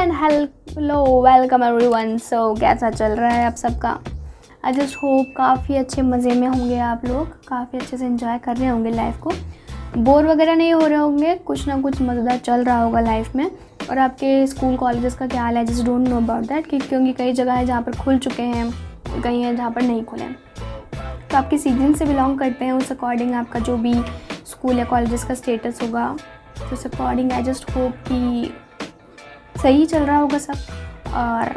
And hello welcome everyone. So कैसा चल रहा है आप सबका? आई जस्ट होप काफ़ी अच्छे मज़े में होंगे आप लोग, काफ़ी अच्छे से एंजॉय कर रहे होंगे लाइफ को, बोर वगैरह नहीं हो रहे होंगे, कुछ ना कुछ मज़ेदार चल रहा होगा लाइफ में। और आपके स्कूल कॉलेजेस का क्या हाल है, just don't know about that, क्योंकि कई जगह है जहाँ पर खुल चुके हैं, कहीं है जहाँ पर नहीं खुले हैं। तो आपके सीजन से बिलोंग करते हैं, उस अकॉर्डिंग आपका जो भी स्कूल या कॉलेजेस का स्टेटस होगा, तो उस अकॉर्डिंग आई जस्ट होप कि सही चल रहा होगा सब। और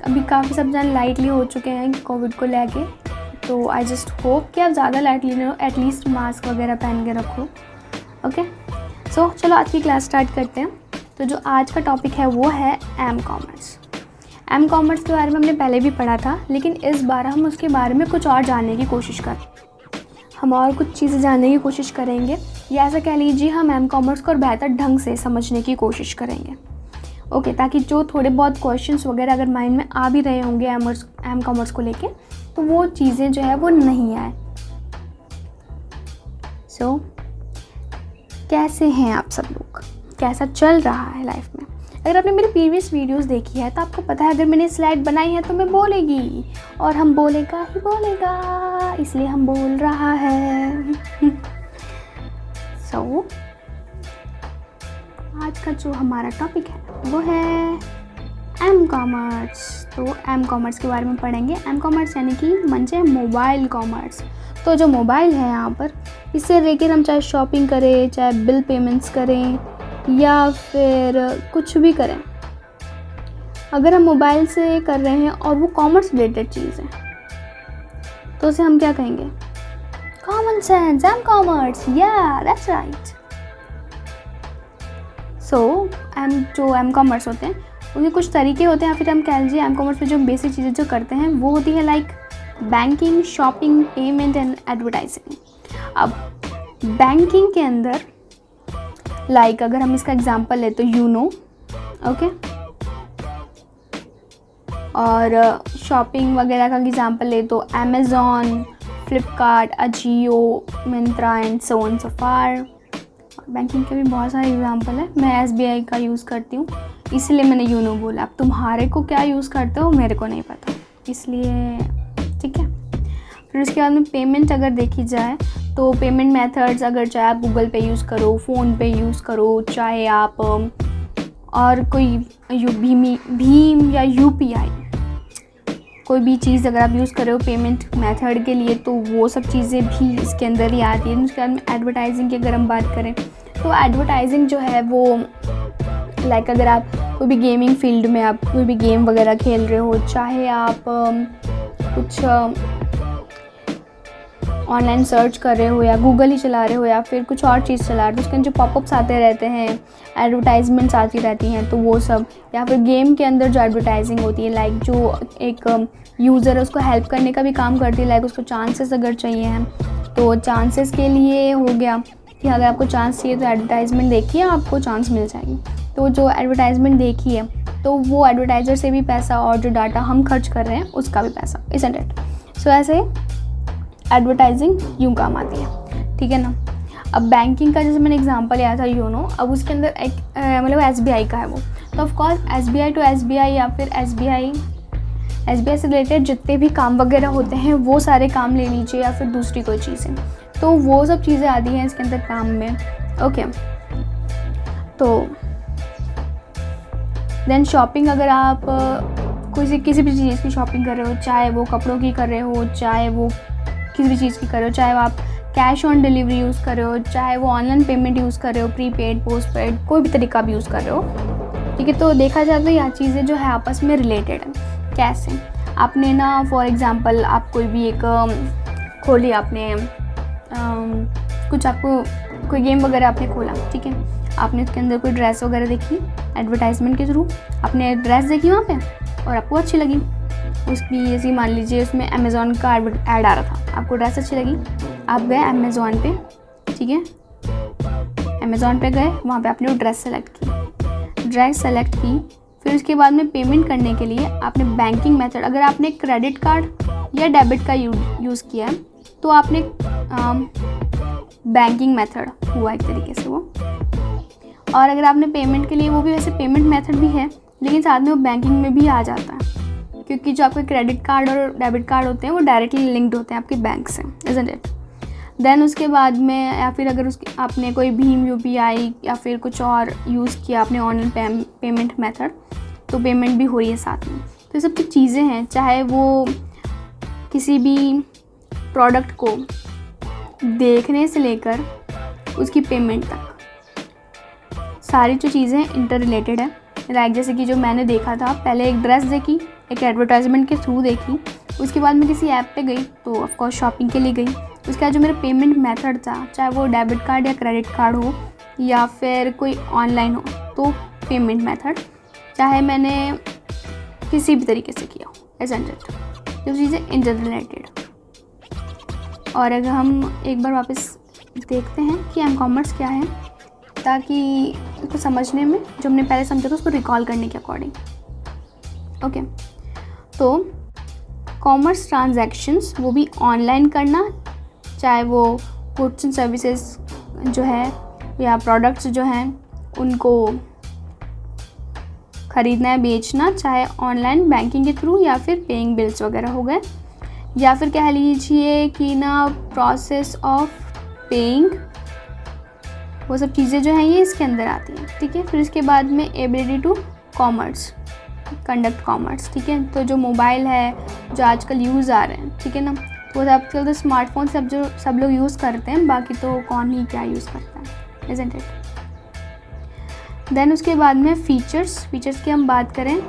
अभी काफ़ी सब जन लाइटली हो चुके हैं कोविड को लेके, तो आई जस्ट होप कि आप ज़्यादा लाइटली नहीं हो, एटलीस्ट मास्क वगैरह पहन के रखो। ओके, सो चलो आज की क्लास स्टार्ट करते हैं। तो जो आज का टॉपिक है वो है एम कॉमर्स। एम कॉमर्स के बारे में हमने पहले भी पढ़ा था, लेकिन इस बार हम उसके बारे में कुछ और जानने की कोशिश हम और कुछ चीज़ें जानने की कोशिश करेंगे, या ऐसा कह लीजिए हम एम कॉमर्स को और बेहतर ढंग से समझने की कोशिश करेंगे। ओके, ताकि जो थोड़े बहुत क्वेश्चंस वगैरह अगर माइंड में आ भी रहे होंगे एम कॉमर्स को लेके, तो वो चीज़ें जो है वो नहीं आए। सो कैसे हैं आप सब लोग, कैसा चल रहा है लाइफ में? अगर आपने मेरी प्रीवियस वीडियोस देखी है तो आपको पता है, अगर मैंने स्लाइड बनाई है तो मैं बोलेगी, और हम बोलेगा ही बोलेगा, इसलिए हम बोल रहा है। सो आज का जो हमारा टॉपिक है वो है एम कॉमर्स। तो एम कॉमर्स के बारे में पढ़ेंगे। एम कॉमर्स यानी कि म्हणजे मोबाइल कॉमर्स। तो जो मोबाइल है यहाँ पर, इससे लेकर हम चाहे शॉपिंग करें, चाहे बिल पेमेंट्स करें, या फिर कुछ भी करें, अगर हम मोबाइल से कर रहे हैं और वो कॉमर्स रिलेटेड चीज़ है, तो उसे हम क्या कहेंगे? कॉमन सेंस, एम कॉमर्स, या दैट्स राइट। सो जो एम कॉमर्स होते हैं उनके कुछ तरीके होते हैं, या फिर हम कह लीजिए एम कॉमर्स में जो बेसिक चीज़ें जो करते हैं वो होती है like banking, shopping, payment and advertising. अब बैंकिंग के अंदर लाइक अगर हम इसका एग्जांपल ले तो यूनो, ओके, और शॉपिंग वगैरह का एग्जांपल ले तो Amazon, Flipkart, Ajio, Myntra and so on so far. Banking के भी बहुत सारे एग्जांपल है। मैं एसबीआई का यूज़ करती हूँ, इसलिए मैंने यूनो बोला। अब तुम्हारे को क्या यूज़ करते हो मेरे को नहीं पता, इसलिए ठीक है। फिर उसके बाद में पेमेंट अगर देखी जाए तो पेमेंट मेथड्स, अगर चाहे आप गूगल पे यूज़ करो, फ़ोन पे यूज़ करो, चाहे आप और कोई भीम या यूपीआई, कोई भी चीज़ अगर आप यूज़ कर रहे हो पेमेंट मेथड के लिए, तो वो सब चीज़ें भी इसके अंदर ही आती हैं। उसके बाद में एडवर्टाइजिंग की अगर हम बात करें तो एडवर्टाइजिंग जो है वो लाइक अगर आप कोई भी गेमिंग फील्ड में आप कोई भी गेम वगैरह खेल रहे हो, चाहे आप कुछ ऑनलाइन सर्च कर रहे हो, या गूगल ही चला रहे हो, या फिर कुछ और चीज़ चला रहे हो, तो उसके जो पॉपअप्स आते रहते हैं, एडवर्टाइजमेंट्स आती रहती हैं, तो वो सब, या फिर गेम के अंदर जो एडवर्टाइजिंग होती है लाइक जो एक यूज़र है उसको हेल्प करने का भी काम करती है, लाइक उसको चांसेस अगर चाहिए हैं तो चांसेस के लिए हो गया कि अगर आपको चांस चाहिए तो एडवर्टाइजमेंट देखिए, आपको चांस मिल जाएगी। तो जो एडवर्टाइजमेंट देखी है तो वो एडवर्टाइज़र से भी पैसा, और जो डाटा हम खर्च कर रहे हैं उसका भी पैसा, इज़न्ट इट? सो ऐसे एडवर्टाइजिंग यूँ काम आती है, ठीक है ना। अब बैंकिंग का जैसे मैंने एग्जांपल लिया था यूनो, अब उसके अंदर एक मतलब एसबीआई का है वो, तो of course SBI to SBI, या फिर एसबीआई से रिलेटेड जितने भी काम वगैरह होते हैं वो सारे काम ले लीजिए, या फिर दूसरी कोई चीज़ें, तो वो सब चीज़ें आती हैं इसके अंदर काम में। ओके, तो देन शॉपिंग, अगर आप किसी भी चीज़ की शॉपिंग कर रहे हो, चाहे वो कपड़ों की कर रहे हो, चाहे वो किसी भी चीज़ की कर रहे हो, चाहे वो आप कैश ऑन डिलीवरी यूज़ कर रहे हो, चाहे वो ऑनलाइन पेमेंट यूज़ कर रहे हो, प्रीपेड, पोस्टपेड, कोई भी तरीका आप यूज़ कर रहे हो, ठीक है। तो देखा जाए तो यह चीज़ें जो है आपस में रिलेटेड है। कैसे? आपने ना फॉर एग्ज़ाम्पल आप कोई भी एक खोली, आपने कुछ आपको कोई गेम वगैरह आपने खोला, ठीक है, आपने उसके अंदर कोई ड्रेस वगैरह देखी एडवर्टाइजमेंट के थ्रू, आपने ड्रेस देखी वहाँ पे और आपको अच्छी लगी, उसकी ऐसी मान लीजिए उसमें अमेज़ॉन का ऐड आ रहा था, आपको ड्रेस अच्छी लगी, आप गए अमेज़ॉन पे, ठीक है, अमेज़ॉन पे गए, वहाँ पे आपने वो ड्रेस सेलेक्ट की। फिर उसके बाद में पेमेंट करने के लिए आपने बैंकिंग मेथड, अगर आपने क्रेडिट कार्ड या डेबिट का यूज़ किया है तो आपने बैंकिंग मेथड हुआ एक तरीके से वो। और अगर आपने पेमेंट के लिए, वो भी वैसे पेमेंट मेथड भी है लेकिन साथ में वो बैंकिंग में भी आ जाता है, क्योंकि जो आपके क्रेडिट कार्ड और डेबिट कार्ड होते हैं वो डायरेक्टली लिंक्ड होते हैं आपके बैंक से, इज़न्ट इट। देन उसके बाद में, या फिर अगर उसके आपने कोई भीम UPI या फिर कुछ और यूज़ किया आपने ऑनलाइन पेमेंट मेथड, तो पेमेंट भी हो रही है साथ में। तो ये सब कुछ चीज़ें हैं, चाहे वो किसी भी प्रोडक्ट को देखने से लेकर उसकी पेमेंट तक, सारी जो चीज़ें इंटर रिलेटेड है। लाइक जैसे कि जो मैंने देखा था, पहले एक ड्रेस देखी, एक एडवर्टाइजमेंट के थ्रू देखी, उसके बाद मैं किसी ऐप पे गई तो ऑफकोर्स शॉपिंग के लिए गई। उसके बाद जो मेरा पेमेंट मेथड था, चाहे वो डेबिट कार्ड या क्रेडिट कार्ड हो या फिर कोई ऑनलाइन हो, तो पेमेंट मेथड चाहे मैंने किसी भी तरीके से किया हो, इज़न्ट इट। जो चीज़ें इंटर रिलेटेड। और अगर हम एक बार वापस देखते हैं कि एम कॉमर्स क्या है, ताकि उसको समझने में, जो हमने पहले समझा था उसको रिकॉल करने के अकॉर्डिंग। ओके, तो कॉमर्स ट्रांजैक्शंस वो भी ऑनलाइन करना, चाहे वो गुड्स एंड सर्विसेज जो है या प्रोडक्ट्स जो हैं उनको ख़रीदना है, बेचना, चाहे ऑनलाइन बैंकिंग के थ्रू या फिर पेइंग बिल्स वगैरह हो गए, या फिर कह लीजिए कि ना प्रोसेस ऑफ पेइंग, वो सब चीज़ें जो हैं ये इसके अंदर आती हैं। ठीक है, फिर इसके बाद में ability to commerce, conduct commerce. ठीक है, तो जो मोबाइल है जो आजकल यूज़ आ रहे हैं, ठीक है ना, वो आजकल तो स्मार्टफोन सब लोग यूज़ करते हैं, बाकी तो कौन ही क्या यूज़ करता है, इज़न्ट इट। देन उसके बाद में फ़ीचर्स की हम बात करें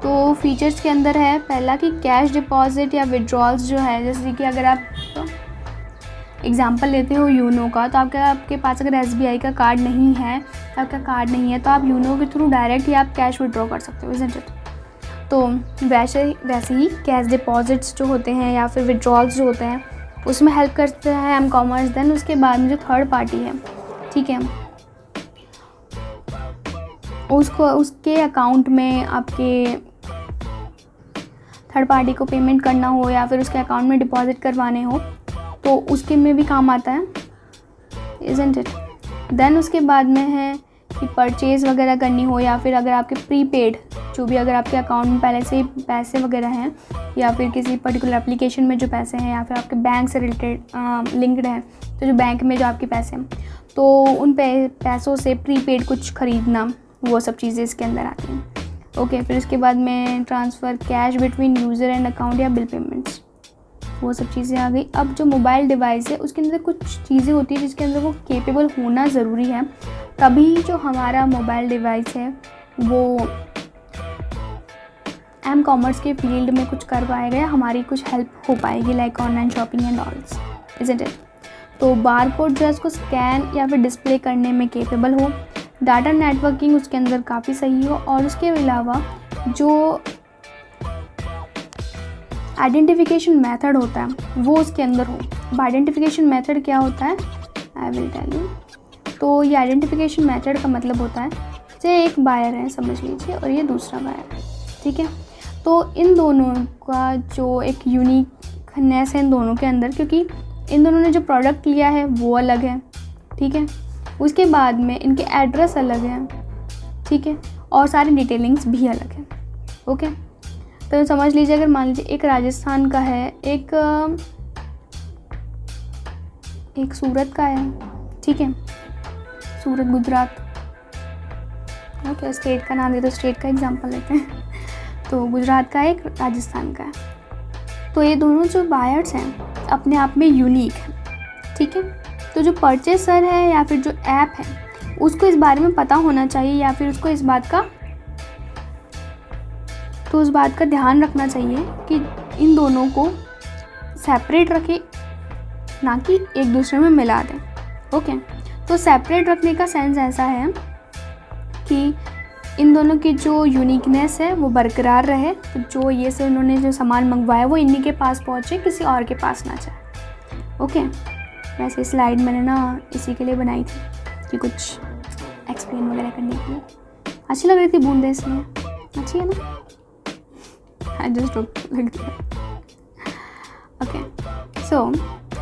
तो फ़ीचर्स के अंदर है पहला कि कैश डिपॉजिट या विड्रॉल्स जो है, जैसे कि अगर आप एग्जांपल लेते हो यूनो का, तो आपके पास अगर SBI का कार्ड नहीं है, आपका कार्ड नहीं है, तो आप यूनो के थ्रू डायरेक्ट ही आप कैश विड्रॉ कर सकते हो, इज़न्ट इट। तो वैसे ही कैश डिपॉजिट्स जो होते हैं या फिर विड्रॉल्स जो होते हैं उसमें हेल्प करता है एम कॉमर्स। देन उसके बाद में जो थर्ड पार्टी है, ठीक है, उसके अकाउंट में आपके थर्ड पार्टी को पेमेंट करना हो या फिर उसके अकाउंट में डिपॉजिट करवाने हो, तो उसके में भी काम आता है, इज़न्ट इट। देन उसके बाद में है कि परचेज़ वगैरह करनी हो, या फिर अगर आपके प्रीपेड जो भी अगर आपके अकाउंट में पहले से ही पैसे वगैरह हैं, या फिर किसी पर्टिकुलर एप्लीकेशन में जो पैसे हैं, या फिर आपके बैंक से रिलेटेड लिंक्ड हैं, तो जो बैंक में जो आपके पैसे हैं, तो उन पैसों से प्रीपेड कुछ ख़रीदना, वो सब चीज़ें इसके अंदर आती हैं। ओके, फिर उसके बाद में transfer cash between user and account या बिल पेमेंट्स, वो सब चीज़ें आ गई। अब जो मोबाइल डिवाइस है उसके अंदर कुछ चीज़ें होती है जिसके अंदर वो केपेबल होना ज़रूरी है, तभी जो हमारा मोबाइल डिवाइस है वो एम कॉमर्स के फील्ड में कुछ कर पाएगा या हमारी कुछ हेल्प हो पाएगी, like online shopping and all, isn't it. तो बार कोड जो है उसको स्कैन या फिर डिस्प्ले करने में केपेबल हो, डाटा नेटवर्किंग उसके अंदर काफ़ी सही हो, और उसके अलावा जो आइडेंटिफिकेशन मेथड होता है वो उसके अंदर हो। अब आइडेंटिफिकेशन मेथड क्या होता है, आई विल टेल यू। तो ये आइडेंटिफिकेशन मेथड का मतलब होता है, जैसे एक बायर है समझ लीजिए और ये दूसरा बायर है, ठीक है, तो इन दोनों का जो एक यूनिकनेस है इन दोनों के अंदर, क्योंकि इन दोनों ने जो प्रोडक्ट लिया है वो अलग है, ठीक है, उसके बाद में इनके एड्रेस अलग हैं, ठीक है, और सारी डिटेलिंग्स भी अलग हैं। ओके, तो समझ लीजिए अगर मान लीजिए एक राजस्थान का है, एक सूरत का है, ठीक है, सूरत गुजरात, ओके, स्टेट का नाम दे दो, स्टेट का एग्जांपल लेते हैं, तो गुजरात का एक, राजस्थान का है, तो ये दोनों जो बायर्स हैं अपने आप में यूनिक हैं, ठीक है। तो जो परचेसर है या फिर जो ऐप है उसको इस बारे में पता होना चाहिए, या फिर उसको इस बात का ध्यान रखना चाहिए कि इन दोनों को सेपरेट रखे, ना कि एक दूसरे में मिला दें। ओके, तो सेपरेट रखने का सेंस ऐसा है कि इन दोनों की जो यूनिकनेस है वो बरकरार रहे, तो जो ये से उन्होंने जो सामान मंगवाया वो इन्हीं के पास पहुँचे, किसी और के पास ना जाए। ओके, वैसे स्लाइड मैंने ना इसी के लिए बनाई थी कि कुछ एक्सप्लेन वगैरह करने के लिए। अच्छी लग रही थी बूंदें, इसमें अच्छी है ना, आई जस्ट लग रही। Okay, so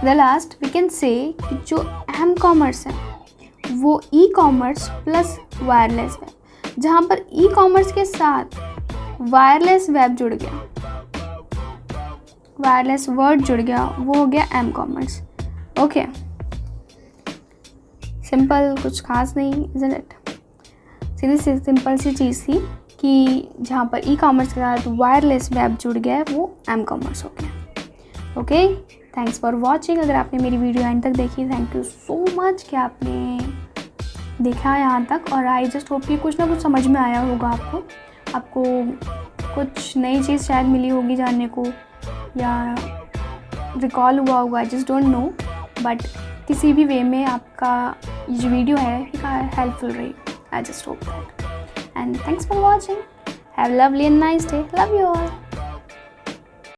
the last we can say कि जो एम कॉमर्स है वो e commerce plus wireless web. जहाँ पर ई कॉमर्स के साथ वायरलेस वेब जुड़ गया, वायरलेस वर्ड जुड़ गया, वो हो गया एम कॉमर्स। ओके, सिंपल, कुछ खास नहीं, इज़न्ट इट? सीधी सी सिंपल सी चीज़ थी कि जहाँ पर ई कॉमर्स के साथ वायरलेस वेब जुड़ गया है वो एम कॉमर्स हो गया। Okay, thanks for watching. अगर आपने मेरी वीडियो एंड तक देखी, थैंक यू सो मच कि आपने देखा यहाँ तक। और आई जस्ट होप कि कुछ ना कुछ समझ में आया होगा आपको कुछ नई चीज़ शायद मिली होगी जानने को, या रिकॉल हुआ होगा, I just don't know. But किसी भी वे में आपका ये जो वीडियो है हेल्पफुल रही, I just hope that. And thanks for watching, have a lovely and nice day, love you all.